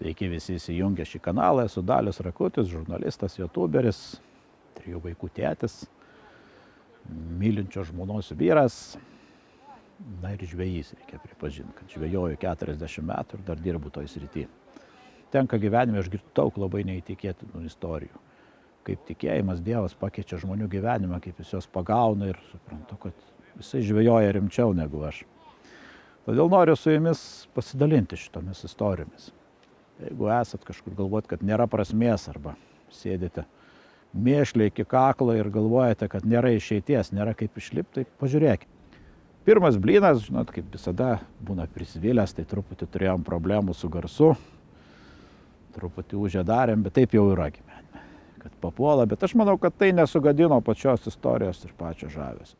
Sveiki visi įsijungę šį kanalą, esu Dalius Rakutis, žurnalistas, youtuberis, 3 vaikų tėtis, mylinčio žmonos vyras, na ir žvejys, reikia pripažinti, kad žvejoju 40 metų ir dar dirbu toj srity. Tenka gyvenime išgirsti daug labai neįtikėtinų istorijų. Kaip tikėjimas Dievas pakeičia žmonių gyvenimą, kaip jis juos pagauna ir suprantu, kad jisai žvejoja rimčiau negu aš. Todėl noriu su jumis pasidalinti šitomis istorijomis. Jeigu esat kažkur galvojat, kad nėra prasmės arba sėdite mėšliai iki kaklo ir galvojate, kad nėra išeities, nėra kaip išlipti, tai pažiūrėkite. Pirmas blynas, žinot, kaip visada būna prisivylęs, tai truputį turėjom problemų su garsu, truputį užėdarėm, bet taip jau yra gyvenime, kad papuola, bet aš manau, kad tai nesugadino pačios istorijos ir pačio žavesio.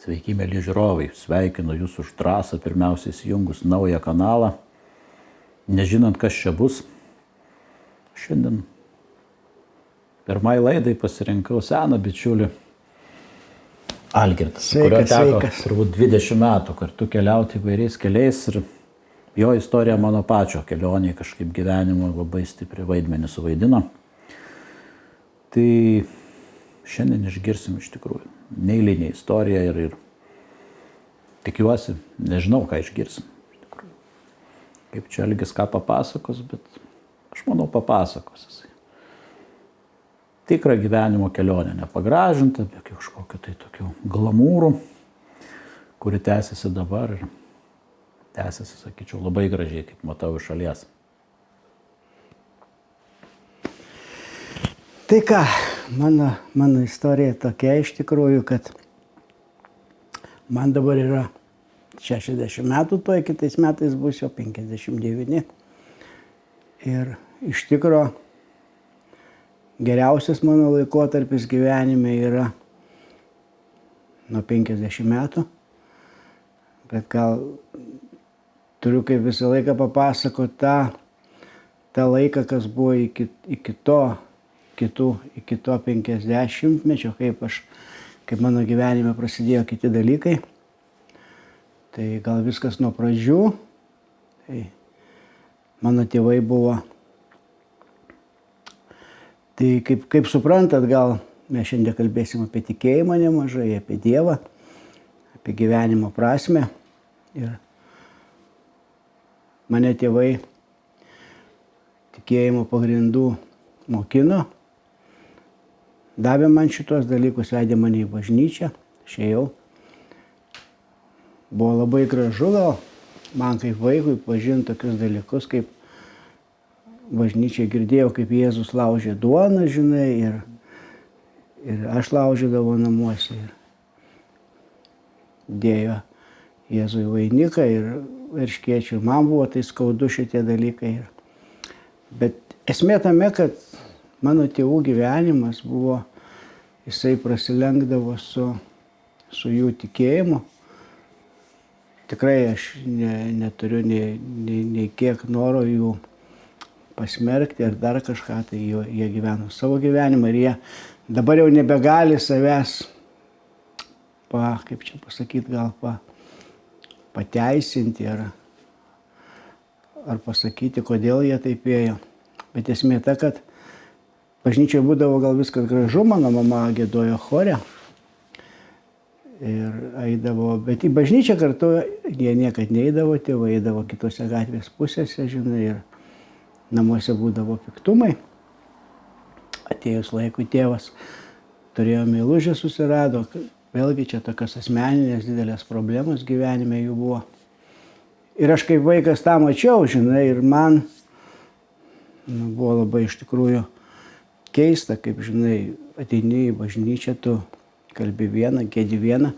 Sveiki, mėly žiūrovai, sveikinu jūs už drąsą, pirmiausiai įsijungus naują kanalą. Nežinant, kas čia bus, šiandien pirmai laidai pasirinkau seną bičiulį Algirdą, su kurio teko turbūt 20 metų kartu keliauti įvairiais keliais ir jo istorija mano pačio kelionėje kažkaip gyvenimo labai stipriai vaidmenį suvaidino. Tai šiandien išgirsim iš tikrųjų neeilinę istoriją ir tikiuosi, nežinau, ką išgirsim. Kaip čia Algis ką papasakos, bet aš manau papasakos jisai. Tikrą gyvenimo kelionę, nepagražinta, be kažkokio tai tokių glamūrų, kuri tęsiasi dabar ir tęsiasi, sakyčiau, labai gražiai, kaip matau iš šalies. Tai ką, mano istorija tokia iš tikrųjų, kad man dabar yra 60 metų, toj kitais metais bus jau 59. Ir iš tikro geriausias mano laikotarpis gyvenime yra nuo 50 metų. Bet gal turiu kaip visą laiką papasakoti tą laiką, kas buvo iki to 50-mečio, kaip mano gyvenime prasidėjo kiti dalykai. Tai gal viskas nuo pradžių. Tai mano tėvai buvo. Tai kaip suprantat, gal mes šiandien kalbėsim apie tikėjimą nemažai, apie Dievą, apie gyvenimo prasmę. Ir mane tėvai tikėjimo pagrindų mokino. Davė man šitos dalykus, vedė mane į bažnyčią. Aš ėjau. Buvo labai gražu gal man kaip vaikui pažinti tokius dalykus, kaip bažnyčiai girdėjau, kaip Jėzus laužė duoną, žinai, ir aš laužydavau namuose. Ir dėjo Jėzui vainiką ir erškėčių. Man buvo tai skaudu šitie dalykai. Bet esmė tame, kad mano tėvų gyvenimas buvo, jisai prasilenkdavo su jų tikėjimu. Tikrai aš neturiu nei kiek noro jų pasmerkti ar dar kažką, tai jie gyveno savo gyvenimą ir jie dabar jau nebegali savęs, kaip čia pasakyti, gal pateisinti ar pasakyti, kodėl jie taip ėjo. Bet esmė ta, kad bažnyčioje būdavo gal viskas gražu, mano mama giedojo chore. Ir eidavo, bet į bažnyčią kartu jie niekad neidavo, tėvai eidavo kitose gatvės pusėse, žinai, ir namuose būdavo piktumai. Atėjus laikui tėvas turėjo meilužę, susirado, vėlgi čia tokios asmeninės didelės problemos gyvenime jų buvo. Ir aš kaip vaikas tą mačiau, žinai, ir man buvo labai iš tikrųjų keista, kaip, žinai, ateini į bažnyčią, tu kalbi vieną, giedi vieną,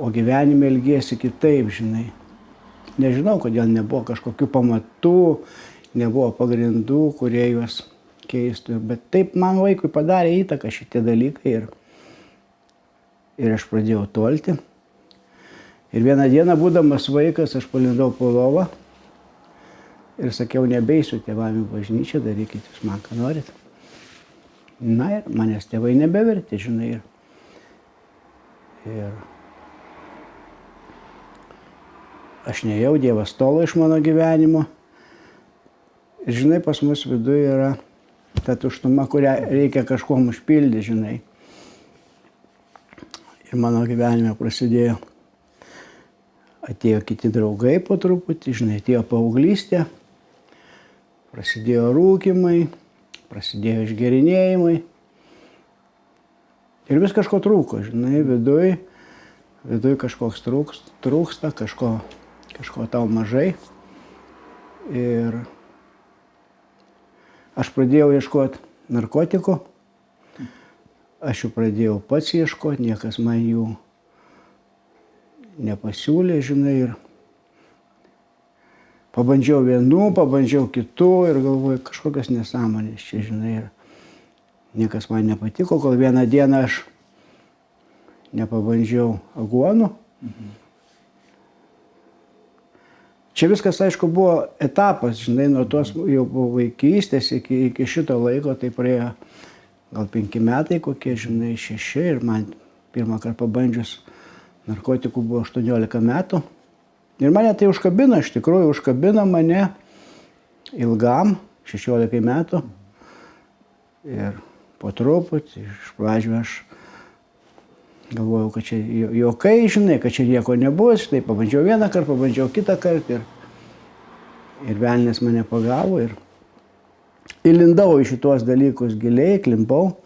o gyvenime elgiesi kitaip, žinai. Nežinau, kodėl nebuvo kažkokių pamatų, nebuvo pagrindų, kurie juos keistų. Bet taip man vaikui padarė įtaką šitie dalykai ir aš pradėjau tolti. Ir vieną dieną, būdamas vaikas, aš palindau po lovą ir sakiau, nebeisiu tėvam į bažnyčią, darykit jūs man, ką norit. Na ir manęs tėvai nebevertė, žinai. Ir aš nejau, Dievas tolo iš mano gyvenimo. Ir žinai, pas mus viduje yra ta tuštuma, kurią reikia kažkuom užpildyti, žinai. Ir mano gyvenime prasidėjo, atėjo kiti draugai po truputį, žinai, atėjo paauglystė, prasidėjo rūkimai, prasidėjo išgerinėjimai. Ir vis kažko trūko, žinai, viduj kažkoks trūksta, kažko tau mažai. Ir aš pradėjau ieškoti narkotikų, aš jų pradėjau pats ieškoti, niekas man jų nepasiūlė, žinai, ir pabandžiau vienų, pabandžiau kitų ir galvoju, kažkokios nesąmonės čia, žinai, ir niekas man nepatiko, kol vieną dieną aš nepabandžiau aguonų. Čia viskas, aišku, buvo etapas, žinai, nuo tos jau vaikystės iki šito laiko, tai praėjo gal 5 metai kokie, žinai, 6 ir man pirmą kartą pabandžius narkotikų buvo 18 metų. Ir mane tai užkabino, iš tikrųjų užkabino mane ilgam, 16 metų. Ir po truputį, iš pradžių aš galvojau, kad čia juokai, žinai, kad čia nieko nebus, štai pabandžiau vieną kartą, pabandžiau kitą kartą ir velnias mane pagavo ir įlindau į šitos dalykus giliai, klimpau.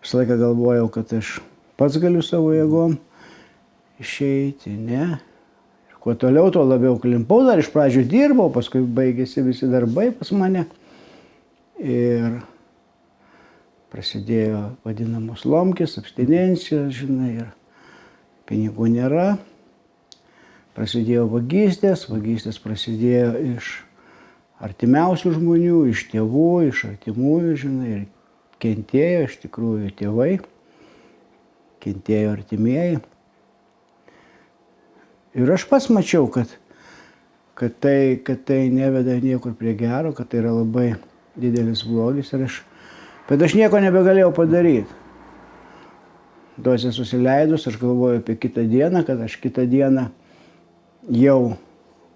Visą laiką galvojau, kad aš pats galiu savo jėgom išeiti, ne. Ir kuo toliau, tuo labiau klimpau, dar iš pradžių dirbau, paskui baigėsi visi darbai pas mane. Ir prasidėjo vadinamos lomkės, abstinencijos, žinai, ir pinigų nėra. Prasidėjo vagystės prasidėjo iš artimiausių žmonių, iš tėvų, iš artimųjų, žinai, ir kentėjo iš tikrųjų tėvai, kentėjo artimieji. Ir aš pats mačiau, kad tai neveda niekur prie gero, kad tai yra labai didelis blogis, bet aš nieko nebegalėjau padaryti. Dozė susileidus, aš galvoju apie kitą dieną, kad aš kitą dieną jau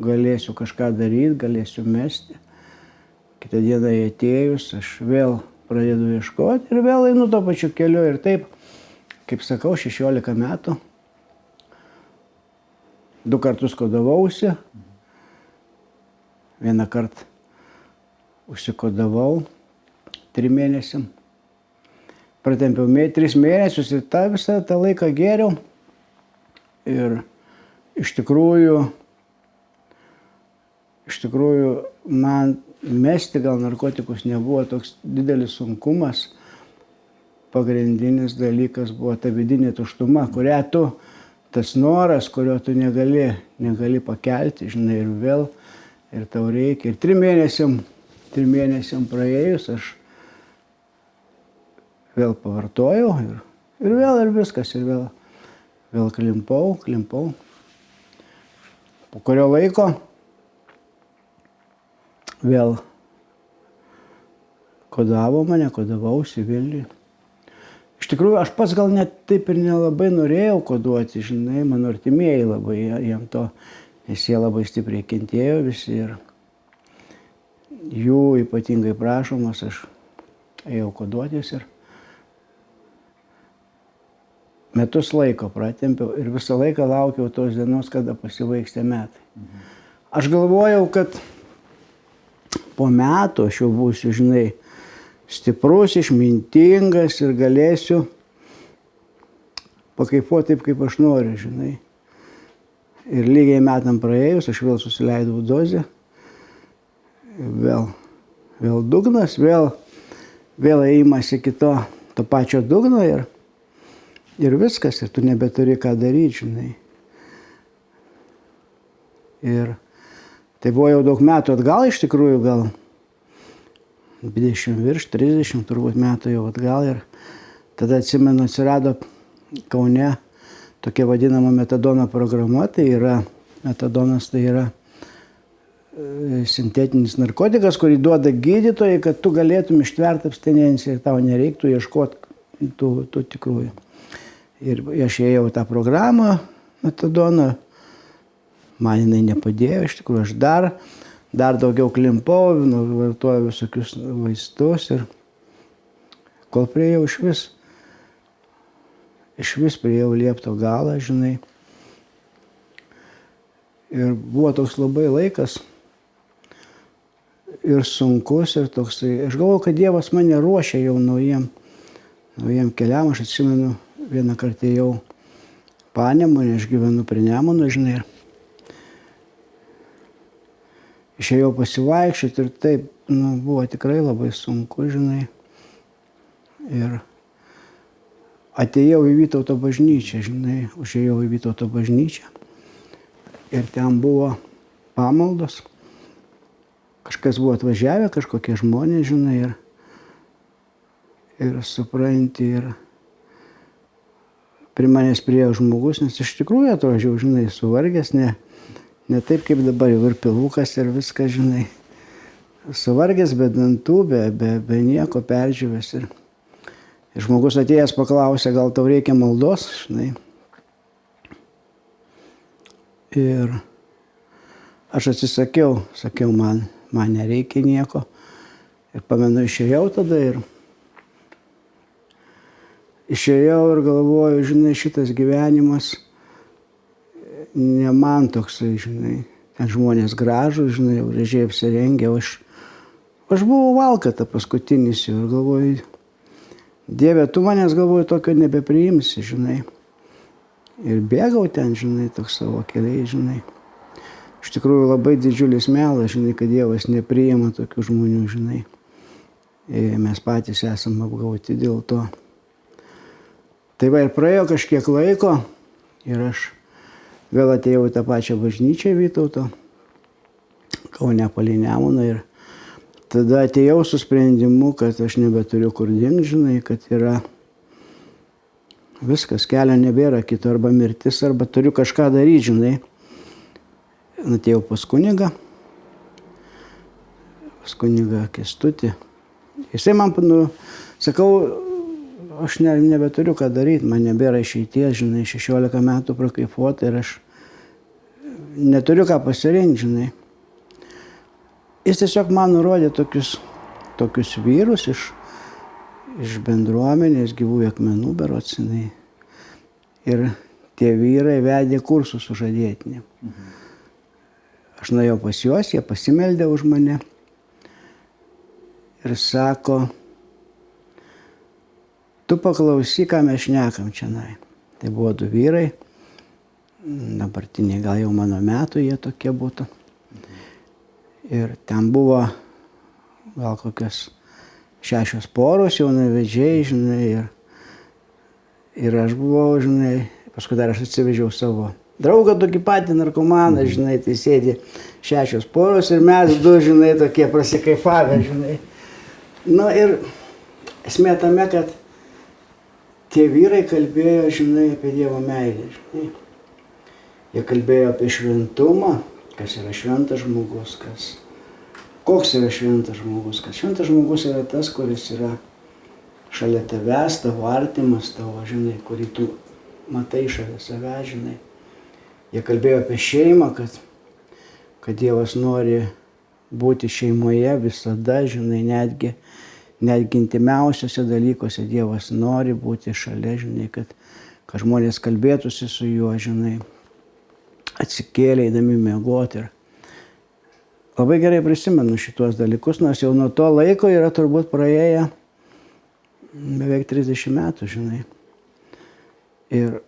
galėsiu kažką daryti, galėsiu mesti. Kitą dieną atėjus, aš vėl pradedu ieškoti ir vėl einu to pačiu keliu. Ir taip, kaip sakau, 16 metų. 2 kartus kodavausi. Vieną kartą užsikodavau 3 mėnesiam. Pratempiau 3 mėnesius ir visą tą laiką gėriau. Ir iš tikrųjų man mesti gal narkotikus nebuvo toks didelis sunkumas. Pagrindinis dalykas buvo ta vidinė tuštuma, kurią tas noras, kurio tu negali pakelti, žinai, ir vėl, ir tau reikia. Ir 3 mėnesiam praėjus aš vėl pavartojau ir vėl ir viskas, ir vėl klimpau. Po kurio laiko vėl kodavausi Vilniuje. Iš tikrųjų, aš pats gal net taip ir nelabai norėjau koduoti, žinai, mano artimieji labai, jiem to, nes jie labai stipriai kentėjo visi ir jų ypatingai prašomas, aš ėjau koduotis ir metus laiko pratempiau ir visą laiką laukiau tos dienos, kada pasibaigs tie metai. Aš galvojau, kad po metų aš jau būsiu, žinai, stiprus, išmintingas ir galėsiu pakaifuoti taip, kaip aš noriu, žinai. Ir lygiai metam praėjus, aš vėl susileidau dozę. Vėl dugnas, vėl ėjimas iki to pačio dugno ir viskas, ir tu nebeturi ką daryti, žinai. Ir tai buvo jau daug metų atgal, iš tikrųjų gal 20 virš, 30 turbūt metų jau atgal. Ir tada atsimenu, atsirado Kaune tokia vadinama metadono programa. Tai yra, metadonas tai yra sintetinis narkotikas, kurį duoda gydytojai, kad tu galėtum ištverti abstinenciją ir tau nereiktų ieškoti tų tikrųjų. Ir aš ėjau tą programą metadono, man jinai nepadėjo, iš tikrųjų aš dar daugiau klimpau, vartojau visokius vaistus ir kol priėjau išvis priėjau liepto galą, žinai. Ir buvo toks labai laikas ir sunkus, ir toksai. Aš galvoju, kad Dievas mane ruošia jau naujiem keliam. Aš atsimenu, vieną kartą ėjau Panemunę, aš gyvenu prie Nemuno, žinai. Išėjau pasivaikščioti ir taip, buvo tikrai labai sunku, žinai. Ir atėjau į Vytauto bažnyčią, žinai, užėjau į Vytauto bažnyčią. Ir ten buvo pamaldos. Kažkas buvo atvažiavę, kažkokie žmonės, žinai, ir supranti, ir prie manęs priėjo žmogus, nes iš tikrųjų atrodžiau, žinai, suvargęs, ne taip kaip dabar jau ir pilvukas ir viskas, žinai. Suvargęs be dantų, be nieko, perdžiūvęs. Ir žmogus atėjęs paklausė, gal tau reikia maldos, žinai. Ir aš atsisakiau, sakiau, man nereikia nieko. Ir pamenu, išėjau tada ir galvoju, žinai, šitas gyvenimas ne man toksai, žinai. Ten žmonės gražūs, žinai, gražiai apsirengę. Aš buvau valkata paskutinis jau ir galvoju, Dieve, tu manęs, galvoju, tokio nebepriimsi, žinai. Ir bėgau ten, žinai, toks savo keliai, žinai. Iš tikrųjų labai didžiulis melas, žinai, kad Dievas nepriima tokių žmonių, žinai. Ir mes patys esame apgauti dėl to. Tai va ir praėjo kažkiek laiko ir aš vėl atėjau į tą pačią bažnyčią Vytauto, Kaune palei Nemuną, ir tada atėjau su sprendimu, kad aš nebeturiu kur dingt, žinai, kad yra viskas, kelio nebėra kito, arba mirtis, arba turiu kažką daryti, žinai. Atėjau pas kunigą Kęstutį. Jisai man, sakau, aš nebeturiu ką daryti, man nebėra išeities, žinai, 16 metų prakaifuota ir aš neturiu ką pasirinkti, žinai. Jis tiesiog man nurodė tokius vyrus iš bendruomenės Gyvųjų akmenų berods, žinai. Ir tie vyrai vedė kursus sužadėtinį. Aš nuėjau pas juos, jie pasimeldė už mane ir sako, tu paklausyk, ką mes šnekam čionai. Tai buvo 2 vyrai, dabartiniai gal jau mano metų jie tokie būtų. Ir ten buvo gal kokios 6 poros jaunavedžiai, žinai, ir aš buvau, žinai, paskui dar aš atsivežiau savo draugą tokį patį narkomaną, žinai, tai sėdi 6 poros ir mes 2, žinai, tokie prasikaifavę, žinai. Ir esmė tame, kad tie vyrai kalbėjo, žinai, apie Dievo meilę, žinai. Jie kalbėjo apie šventumą, kas yra šventas žmogus, koks yra šventas žmogus, kad šventas žmogus yra tas, kuris yra šalia tavęs, tavo artimas, tavo, žinai, kurį tu matai šalia savęs, žinai. Jie kalbėjo apie šeimą, kad Dievas nori būti šeimoje visada, žinai, netgi intimiausiuose dalykuose Dievas nori būti šalia, žinai, kad žmonės kalbėtųsi su juo, žinai, atsikėlė eidami miegoti. Ir labai gerai prisimenu šituos dalykus, nors jau nuo to laiko yra turbūt praėję beveik 30 metų, žinai. Ir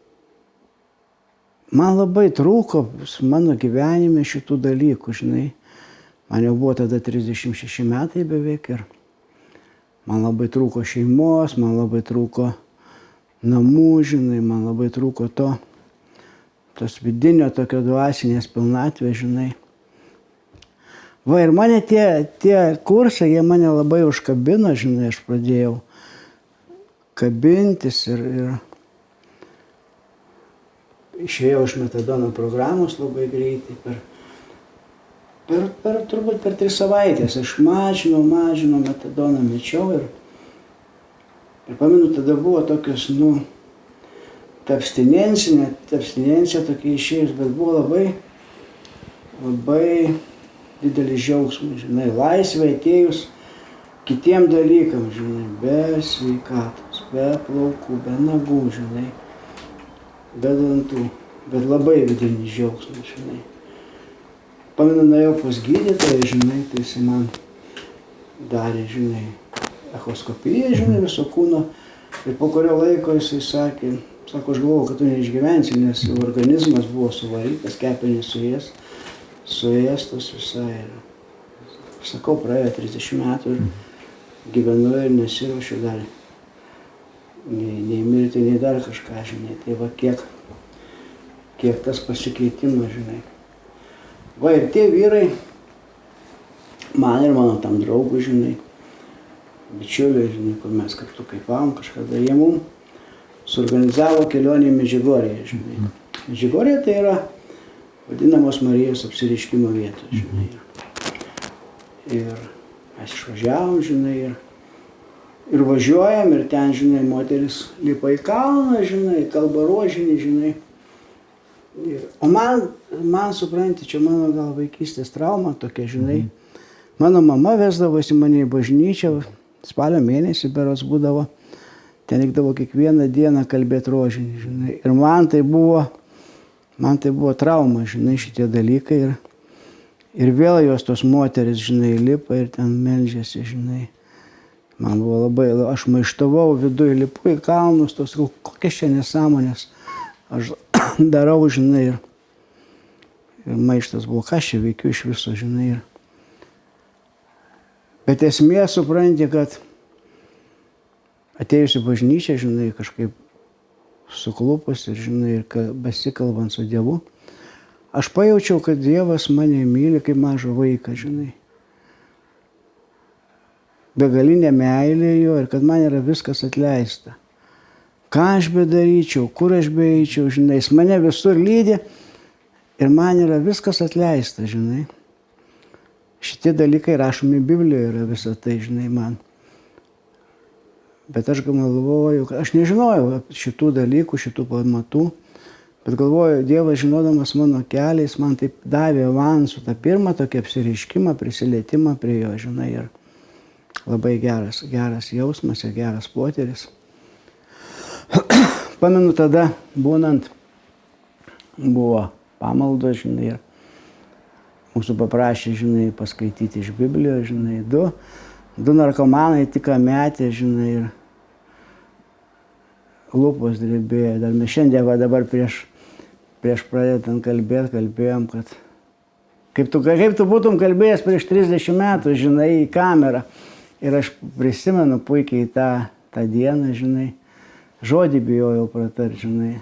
man labai trūko mano gyvenime šitų dalykų, žinai. Man jau buvo tada 36 metai beveik ir man labai trūko šeimos, man labai trūko namų, žinai, man labai trūko tos vidinio tokio dvasinės pilnatvės, žinai. Va ir mane tie kursai, jie mane labai užkabino, žinai, aš pradėjau kabintis ir išėjau iš metadono programos labai greitai. Turbūt per 3 savaitės aš mažinau metadoną, mečiau ir pamenu, tada buvo tokios, ta abstinencija tokia išėjus, bet buvo labai didelis džiaugsmas, žinai, laisvė atėjus kitiem dalykam, žinai, be sveikatos, be plaukų, be nagų, žinai, be dantų, bet labai vidinis džiaugsmas, žinai. Pamenu, nuėjau pas gydytoją, žinai, tai jis man darė, žinai, echoskopiją, žinai, viso kūno. Ir po kurio laiko jisai sakė, sako, aš galvoju, kad tu neišgyvensi, nes organizmas buvo suvarytas, kepenys suėstos visai. Sakau, praėjo 30 metų ir gyvenu ir nesiruošiu dar nei mirti, nei dar kažką, žinai. Tai va kiek tas pasikeitimas, žinai. Va ir tie vyrai, man ir mano tam draugui, žinai, bičiuliai, žinai, kur mes kartu kaipavom kažkada, jie mums suorganizavo kelionę į Medžiugorję, žinai. Medžiugorė tai yra vadinamos Marijos apsireiškimo vietos, žinai. Ir mes išvažiavom, žinai, ir važiuojam, ir ten, žinai, moteris lipa į kalną, žinai, kalba rožinį, žinai. O man supranti, čia mano gal vaikystės trauma tokia, žinai. Mano mama vesdavosi mane į bažnyčią, spalio mėnesį berods būdavo, ten reikdavo kiekvieną dieną kalbėti rožinį, žinai. Ir man tai buvo trauma, žinai, šitie dalykai. Ir vėl jos tos moteris, žinai, lipa ir ten meldžiasi, žinai. Man buvo labai, aš maištavau viduje, lipu į kalnus, tos kokias čia nesąmonės aš darau, žinai. Ir maištas buvo, ką aš čia veikiu iš viso, žinai. Bet esmė supranti, kad atėjus į bažnyčią, žinai, kažkaip suklupus ir, žinai, ir besikalbant su Dievu, aš pajaučiau, kad Dievas mane myli kaip mažą vaiką, žinai. Begalinė meilė jo ir kad man yra viskas atleista. Ką aš bedaryčiau, kur aš beeičiau, žinai, jis mane visur lydi ir man yra viskas atleista, žinai. Šitie dalykai rašomi Biblijoje yra visą tai, žinai, man. Bet aš galvoju, aš nežinojau šitų dalykų, šitų pamatų, bet galvoju, Dievas žinodamas mano kelią, jis man taip davė avansų, tą pirmą tokį apsireiškimą, prisilietimą prie jo, žinai, ir labai geras jausmas ir geras potyris. Pamenu tada, būnant, buvo pamaldos, žinai, ir mūsų paprašė, žinai, paskaityti iš Biblijos, žinai, du narkomanai tik metė, žinai, ir lūpos drebėjo. Dar mes šiandien dabar prieš pradedant kalbėjom, kad kaip tu būtum kalbėjęs prieš 30 metų, žinai, į kamerą. Ir aš prisimenu puikiai tą dieną, žinai, žodį bijojau pratart, žinai.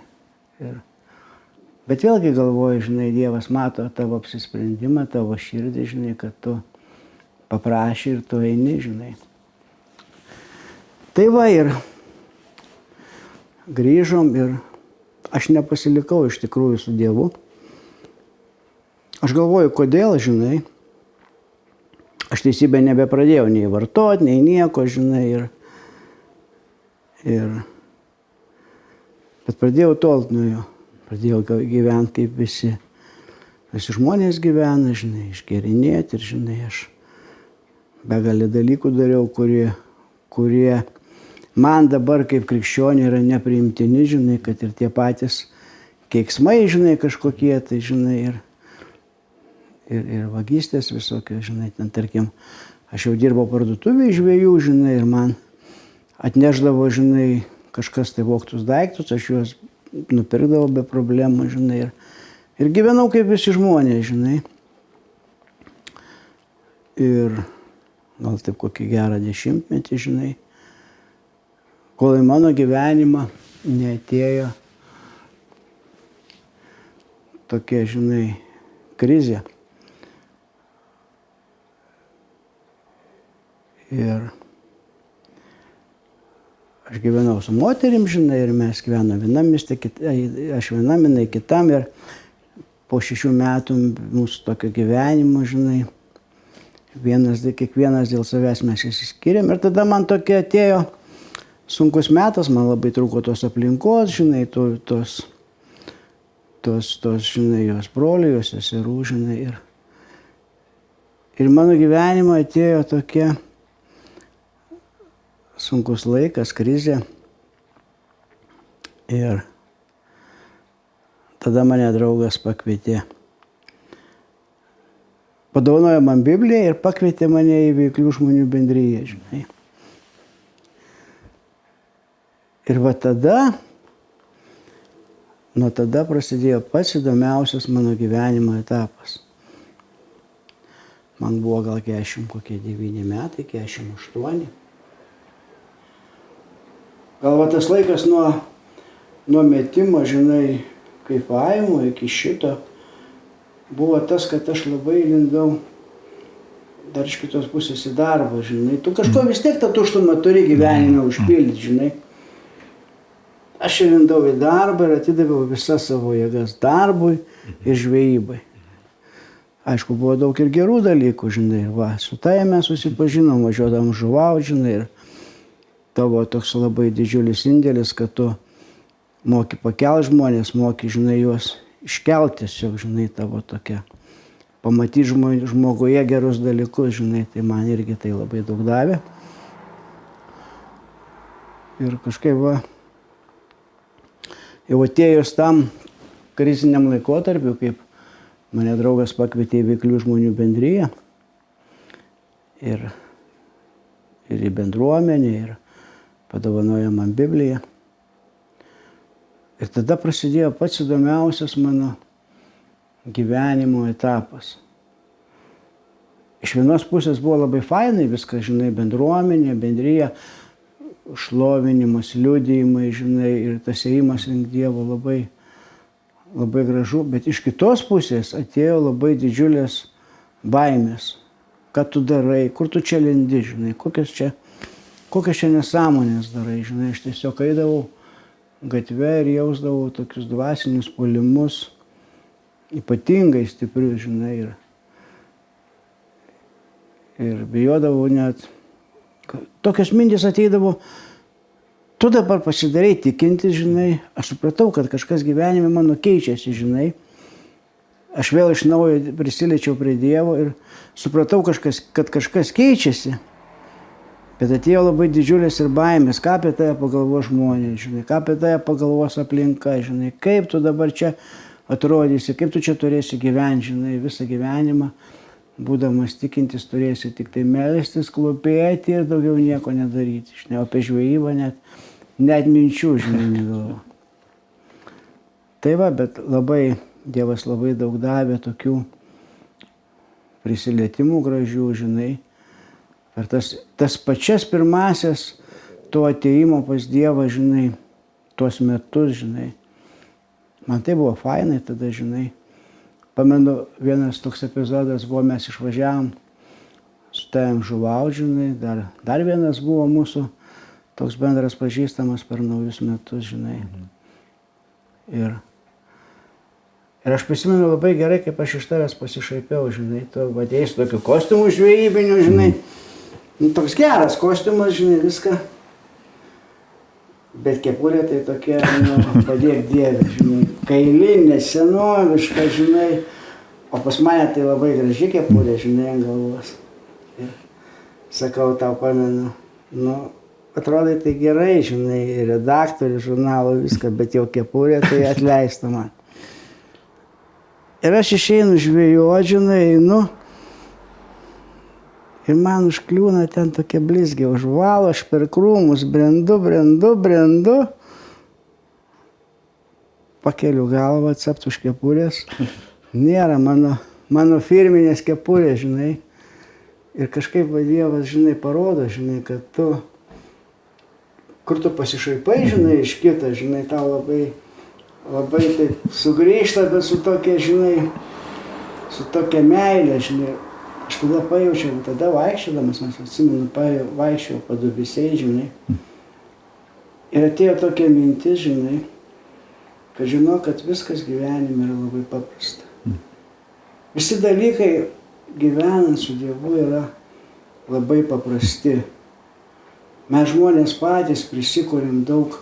Bet vėlgi galvoju, žinai, Dievas mato tavo apsisprendimą, tavo širdį, žinai, kad tu paprašai ir tu eini, žinai. Tai va ir grįžom ir aš nepasilikau iš tikrųjų su Dievu. Aš galvoju, kodėl, žinai, aš teisybę nebepradėjau nei vartoti, nei nieko, žinai, bet pradėjau tolt nuo jo. Pradėjau gyventi kaip visi žmonės gyvena, žinai, išgerinėti ir, žinai, aš begalį dalykų dariau, kurie man dabar kaip krikščioniui yra nepriimtini, žinai, kad ir tie patys keiksmai, žinai, kažkokie, tai, žinai, ir vagystės visokios, žinai, ten, tarkim, aš jau dirbau parduotuvėje žvejų, žinai, ir man atnešdavo, žinai, kažkas tai vogtus daiktus, aš juos nupirkdavau be problemų, žinai, ir gyvenau kaip visi žmonės, žinai. Ir gal taip kokį gerą 10-metį, žinai, kol į mano gyvenimą neatėjo tokia, žinai, krizė. Ir aš gyvenau su moterim, žinai, ir mes gyvenom vienam mieste, aš vienam, jinai kitam, ir po 6 metų mūsų tokio gyvenimo, žinai, kiekvienas dėl savęs mes išsiskyrėm. Ir tada man tokia atėjo sunkus metas, man labai trūko tos aplinkos, žinai, tos, žinai, jos brolių, jos seserų, žinai. Ir mano gyvenimo atėjo tokia sunkus laikas, krizė. Ir tada mane draugas pakvietė. Padovanojo man Bibliją ir pakvietė mane į veiklių žmonių bendriją, žinai. Ir va tada, nuo tada prasidėjo pats įdomiausias mano gyvenimo etapas. Man buvo gal 49 metai, 48. Gal va tas laikas nuo metimo, žinai, kaifavimo iki šito, buvo tas, kad aš labai lindau dar iš kitos pusės į darbą, žinai. Tu kažko vis tiek tą tuštumą turi gyvenime užpildyti, žinai. Aš lindau į darbą ir atidaviau visas savo jėgas darbui ir žvejybai. Aišku, buvo daug ir gerų dalykų, žinai. Va, su tai mes susipažinom, važiuodam žuvauti, žinai. Ir tavo toks labai didžiulis indėlis, kad tu moki pakelt žmonės, moki, žinai, juos iškelti tiesiog, žinai, tavo tokia. Pamatyti žmoguje gerus dalykus, žinai, tai man irgi tai labai daug davė. Ir kažkaip va, jau atėjus tam kriziniam laikotarpiu, kaip mane draugas pakvietė į veiklių žmonių bendriją ir į bendruomenę ir padovanojo man Bibliją. Ir tada prasidėjo pats įdomiausias mano gyvenimo etapas. Iš vienos pusės buvo labai fainai viskas, žinai, bendruomenė, bendrija, šlovinimas, liudijimai, žinai, ir tas ėjimas link Dievo labai, labai gražu. Bet iš kitos pusės atėjo labai didžiulės baimės. Ką tu darai, kur tu čia lendi, žinai, kokias čia nesąmonės darai, žinai. Aš tiesiog eidavau gatve ir jausdavau tokius dvasinius puolimus, ypatingai stiprius, žinai, ir bijodavau net. Tokios mintys ateidavo, tu dabar pasidarai tikinti, žinai, aš supratau, kad kažkas gyvenime mano keičiasi, žinai. Aš vėl iš naujo prisiliečiau prie Dievo ir supratau, kad kažkas keičiasi. Bet atėjo labai didžiulės ir baimės, ką apie tave pagalvos žmonės, žinai, ką apie tave pagalvos aplinka, žinai, kaip tu dabar čia atrodysi, kaip tu čia turėsi gyventi, žinai, visą gyvenimą, būdamas tikintis, turėsi tik tai melstis, klūpėti ir daugiau nieko nedaryti, žinai, apie žvejybą net minčių, žinai, negalvo. Tai va, bet Dievas labai daug davė tokių prisilietimų gražių, žinai. Per tas pačias pirmasias to atėjimo pas Dievą, žinai, tuos metus, žinai. Man tai buvo fainai tada, žinai. Pamenu, vienas toks epizodas buvo, mes išvažiavom, su tavim žuvauti, žinai. Dar vienas buvo mūsų toks bendras pažįstamas per naujus metus, žinai. Ir aš prisimenu labai gerai, kaip aš iš tavęs pasišaipiau, žinai. Tu atėjai su tokiu kostiumu žvejybiniu, žinai. Toks geras kostiumas, žinai, viską. Bet kepurė tai tokia, padėk Dieve, žinai, kailinė, senoviška, žinai. O pas mane tai labai graži kepurė, žinai, ant galvos. Ir sakau, tau pamenu, atrodai tai gerai, žinai, redaktorius, žurnalo, viską, bet jau kepurė tai atleista man. Ir aš išeinu žvejoti, žinai, einu. Ir man užkliūna ten tokia blizgė, užvalo, aš per krūmus brendu. Pakeliu galvą, atsapt už kepurės. Nėra mano firminės kepurės, žinai. Ir kažkaip Dievas, žinai, parodo, žinai, kad kur tu pasišaipai, žinai, iš kito, žinai, tau labai taip sugrįžta, bet su tokia, žinai, su tokia meilė, žinai. Aš tada pajaučiau, tada vaikščiodamas, mes atsimenu, vaikščiau padubisiai, žinai. Ir atėjo tokia mintis, žinai, kad žinau, kad viskas gyvenime yra labai paprasta. Visi dalykai gyvenant su Dievu yra labai paprasti. Mes žmonės patys prisikūrėm daug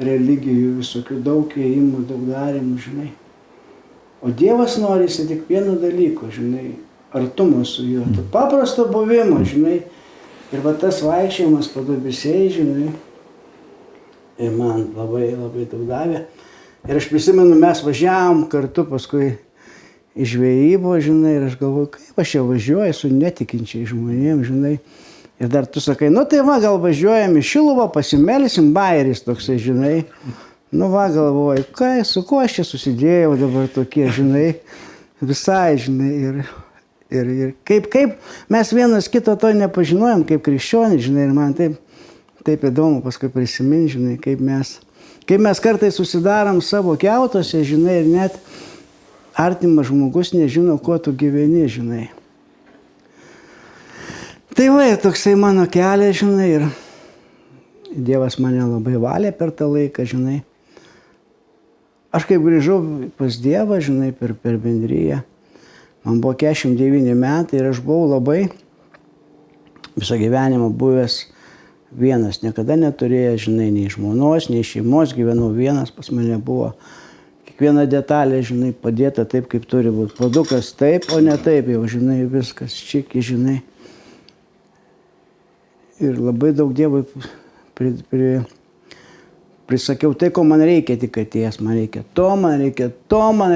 religijų, visokių daug ėjimų, daug darymų, žinai. O Dievas nori tik vieno dalyko, žinai. artumo su juo, to paprasto buvimo, žinai. Ir va tas vaikščiojimas Padubysėj, žinai, ir man labai daug davė. Ir aš prisimenu, mes važiavom kartu paskui į žvejybą, žinai, ir aš galvoju, kaip aš čia važiuoju su netikinčiai žmonėms, žinai. Ir dar tu sakai, nu tai va, gal važiuojam į Šiluvą, pasimelsim, bajeris toksai, žinai. Nu va, galvoju, su kuo aš čia susidėjau dabar tokie, žinai, visai, žinai. Ir kaip mes vienas kito to nepažinojom, kaip krikščionys, žinai, ir man taip įdomu paskui prisiminti, žinai, kaip mes kartais susidarom savo kiautose, žinai, ir net artimas žmogus nežino, kuo tu gyveni, žinai. Tai va, toksai mano kelias, žinai, ir Dievas mane labai valė per tą laiką, žinai. Aš kaip grįžau pas Dievą, žinai, per bendriją, man buvo 49 metai ir aš buvau labai visą gyvenimą buvęs vienas, niekada neturėjęs, žinai, nei žmonos, nei šeimos, gyvenau vienas, pas mane buvo kiekviena detalė, žinai, padėta taip, kaip turi būti. Puodukas taip, o ne taip jau, žinai, viskas čiki, žinai. Ir labai daug Dievui prisakiau tai, ko man reikia tik atėjęs. Man reikia to, man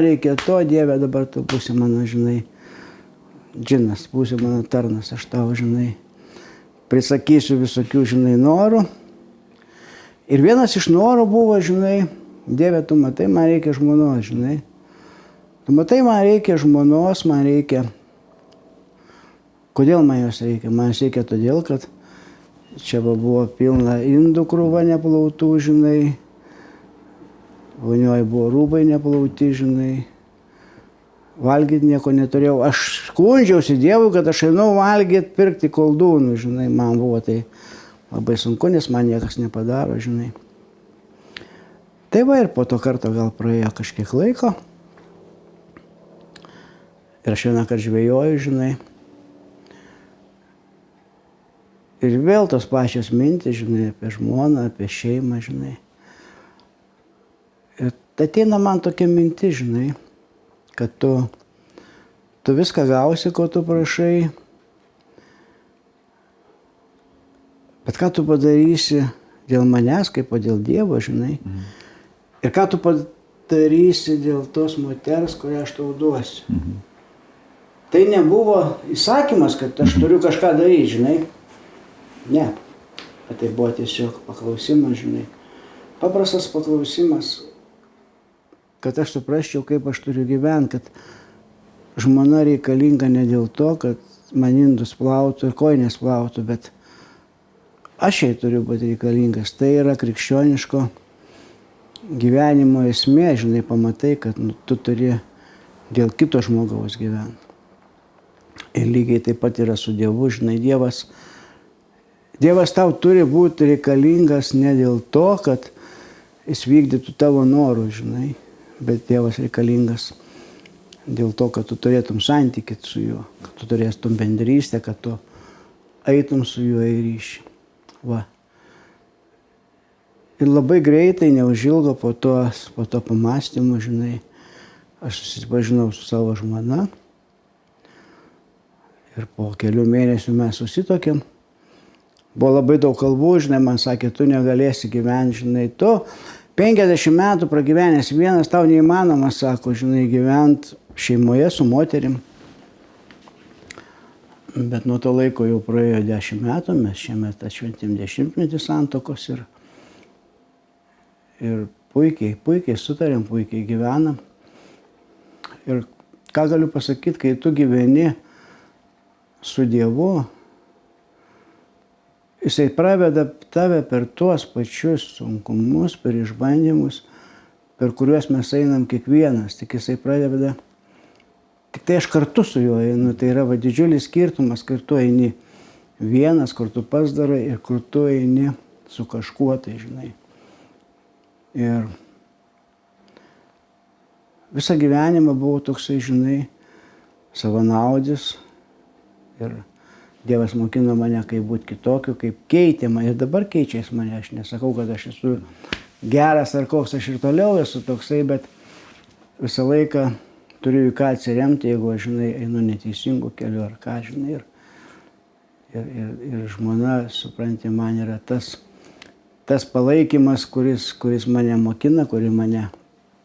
reikia to. Dieve, dabar tu būsi mano, žinai, džinas, būsi mano tarnas, aš tau, žinai, prisakysiu visokių, žinai, norų. Ir vienas iš norų buvo, žinai, Dieve, tu matai, man reikia žmonos, žinai. Tu matai, man reikia žmonos, man reikia. Kodėl man jos reikia? Man jos reikia todėl, kad čia buvo pilna indų krūva neplautų, žinai. Vonioje buvo rūbai neplauti, žinai. Valgyti nieko neturėjau. Aš skundžiausi Dievui, kad aš einu valgyti, pirkti koldūnų, žinai. Man buvo tai labai sunku, nes man niekas nepadaro, žinai. Tai va, ir po to karto gal praėjo kažkiek laiko. Ir aš vieną kartą žvejoju, žinai. Ir vėl tos pačios mintys, žinai, apie žmoną, apie šeimą, žinai. Ir ateina man tokia mintis, žinai, kad tu viską gausi, ko tu prašai, bet ką tu padarysi dėl manęs, kaip dėl Dievo, žinai. Ir ką tu padarysi dėl tos moters, kurią aš tau duosiu. Tai nebuvo įsakymas, kad aš turiu kažką daryti, žinai. Ne, bet tai buvo tiesiog paklausimas, žinai. Paprastas paklausimas, kad aš suprasčiau, kaip aš turiu gyventi, kad žmona reikalinga ne dėl to, kad man indus plautų ir kojines plautų, bet aš jai turiu būti reikalingas. Tai yra krikščioniško gyvenimo esmė, žinai, pamatai, kad tu turi dėl kito žmogaus gyventi. Ir lygiai taip pat yra su Dievu, žinai, Dievas tau turi būti reikalingas ne dėl to, kad jis vykdytų tavo norų, žinai, bet Dievas reikalingas dėl to, kad tu turėtum santykį su juo, kad tu turėtum bendrystę, kad tu eitum su juo į ryšį. Va. Ir labai greitai, neužilgo po to pamąstymų, žinai, aš susipažinau su savo žmona ir po kelių mėnesių mes susitokėm. Buvo labai daug kalbų, žinai, man sakė, tu negalėsi gyventi, žinai, tu 50 metų pragyvenęs vienas, tau neįmanoma, sako, žinai, gyventi šeimoje su moterim. Bet nuo to laiko jau praėjo 10 metų, mes šiemet atšventėm 10-metį santuokos ir puikiai sutarėm, puikiai gyvenam. Ir ką galiu pasakyti, kai tu gyveni su Dievu, Jisai praveda tave per tuos pačius sunkumus, per išbandymus, per kuriuos mes einam kiekvienas. Tik jisai pradeda, tik tai aš kartu su juo einu. Tai yra didžiulis skirtumas, kur tu eini vienas, kur tu pats darai ir kur tu eini su kažkuo, tai žinai. Ir visą gyvenimą buvau toksai, žinai, savanaudis. Ir Dievas mokino mane, kaip būti kitokiu, kaip keitė mane. Ir dabar keičiais mane. Aš nesakau, kad aš esu geras ar koks, aš ir toliau esu toksai, bet visą laiką turiu į ką atsiremti, jeigu aš, žinai, einu neteisingu keliu ar ką, žinai. Ir žmona, supranti, man yra tas palaikymas, kuris mane mokina, kuri mane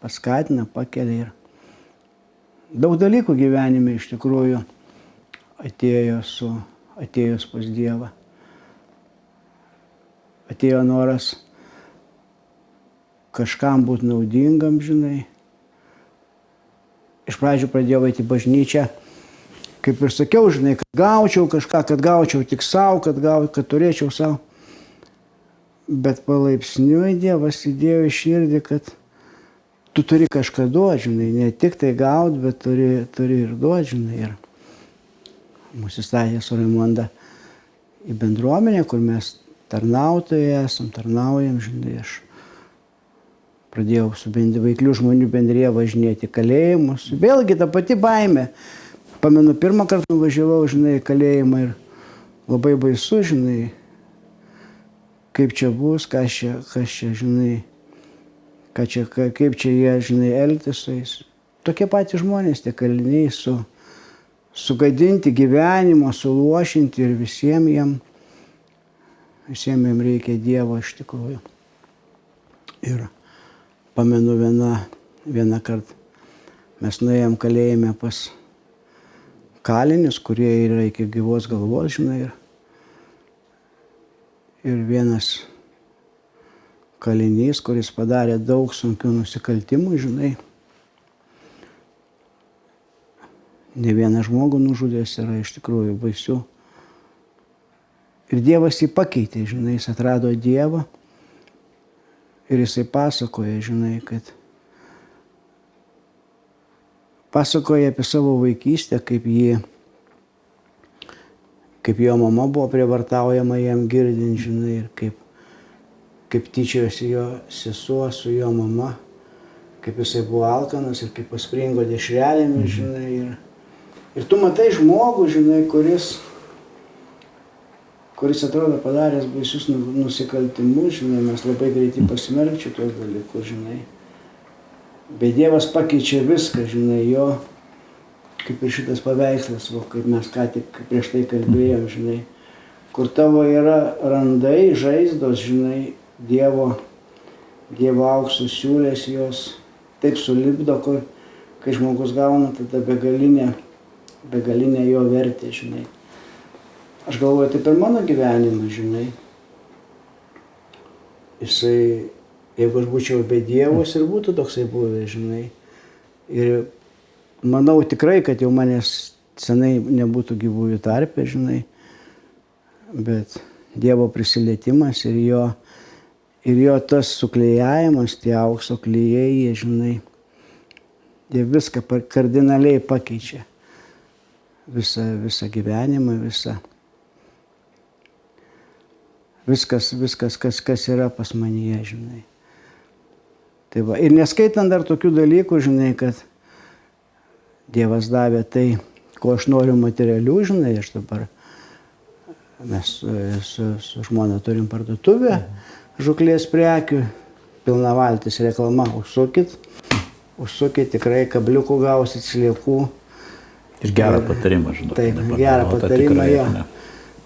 paskatina, pakelia. Ir daug dalykų gyvenime iš tikrųjų atėjus pas Dievą. Atėjo noras kažkam būti naudingam, žinai. Iš pradžių pradėjau eiti į bažnyčią, kaip ir sakiau, žinai, kad gaučiau kažką, kad gaučiau tik savo, kad turėčiau savo. Bet palaipsniui Dievas įdėjo į širdį, kad tu turi kažką duoti, žinai, ne tik tai gauti, bet turi ir duoti, žinai. Ir mūsų įstatė su Raimonda į bendruomenę, kur mes tarnautojai esam, tarnaujam, žinai. Aš pradėjau su veiklių žmonių bendrija važinėti kalėjimus. Vėlgi ta pati baimė. Pamenu, pirmą kartą nuvažiavau, žinai, į kalėjimą ir labai baisu, žinai, kaip čia bus, kas čia, žinai, kaip čia jie, žinai, elgtis su jais. Tokie patys žmonės, tie kaliniai, sugadinti gyvenimo, suluošinti ir visiems jiem reikia Dievo iš tikrųjų. Ir pamenu vieną kartą mes nuėjom kalėjime pas kalinius, kurie yra iki gyvos galvos, žinai. Ir vienas kalinys, kuris padarė daug sunkių nusikaltimų, žinai. Ne vieną žmogų nužudęs yra iš tikrųjų baisių. Ir Dievas jį pakeitė, žinai, jis atrado Dievą. Ir jisai pasakoja, žinai, kad pasakoja apie savo vaikystę, kaip jo mama buvo prievartaujama jam girdint, žinai, ir kaip tyčiojosi jo sesuo su jo mama, kaip jisai buvo alkanas ir kaip paspringo dešrelėmis, žinai. Ir tu matai žmogų, žinai, kuris atrodo padaręs baisius nusikaltimus, žinai, mes labai greitai pasmerkčiau tuos dalykus, žinai. Bet Dievas pakeičia viską, žinai, jo, kaip ir šitas paveikslas, kaip mes ką tik prieš tai kalbėjom, žinai, kur tavo yra randai, žaizdos, žinai, Dievo aukso siūlės jos taip sulipdo, kai žmogus gauna tada begalinę jo vertę, žinai. Aš galvoju, taip ir mano gyvenimas, žinai. Jisai, jeigu aš būčiau be Dievo, jis ir būtų toksai buvęs, žinai. Ir manau tikrai, kad jau manęs senai nebūtų gyvųjų tarpe, žinai. Bet Dievo prisilietimas ir jo tas suklijavimas, tie aukso klijai, jie, žinai, jie viską kardinaliai pakeičia. Visą gyvenimą, viskas, kas yra pas manyje, žinai. Tai va, ir neskaitant dar tokių dalykų, žinai, kad Dievas davė tai, ko aš noriu materialių, žinai, aš dabar, mes su žmona turim parduotuvę, žuklės prekių, pilna valtis reklama, užsukit, tikrai kabliukų gausit, sliekų. Ir gerą patarimą, žinau. Taip, gerą patarimą, jo.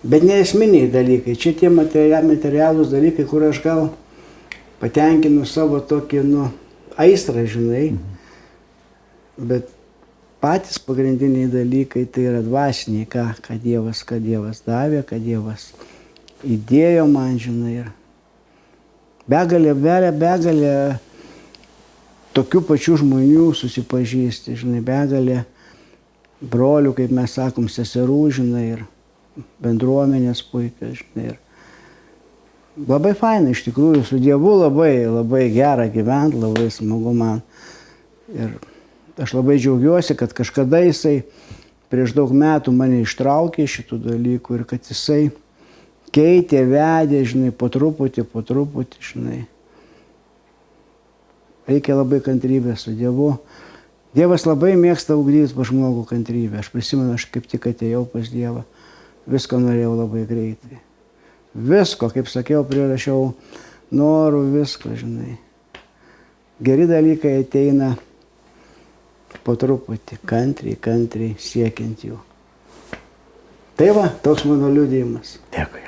Bet neesminiai dalykai. Čia tie materialūs dalykai, kur aš gal patenkinu savo tokį, aistrą, žinai. Bet patys pagrindiniai dalykai tai yra dvasiniai, ką Dievas davė, ką Dievas įdėjo man, žinai. Ir begalė tokių pačių žmonių susipažįsti, žinai, begalė brolių, kaip mes sakom, seserų, žinai, ir bendruomenės puikiai, žinai. Ir labai faina, iš tikrųjų, su Dievu labai gera gyventi, labai smagu man. Ir aš labai džiaugiuosi, kad kažkada jisai prieš daug metų mane ištraukė šitų dalykų ir kad jisai keitė, vedė, žinai, po truputį, žinai. Reikia labai kantrybės su Dievu. Dievas labai mėgsta ugdyti pas žmogų kantrybę. Aš prisimenu, aš kaip tik atėjau pas Dievą. Visko norėjau labai greitai. Visko, kaip sakiau, prirašiau norų, visko, žinai. Geri dalykai ateina po truputį, kantriai siekiant jų. Tai va, toks mano liudijimas. Dėkui.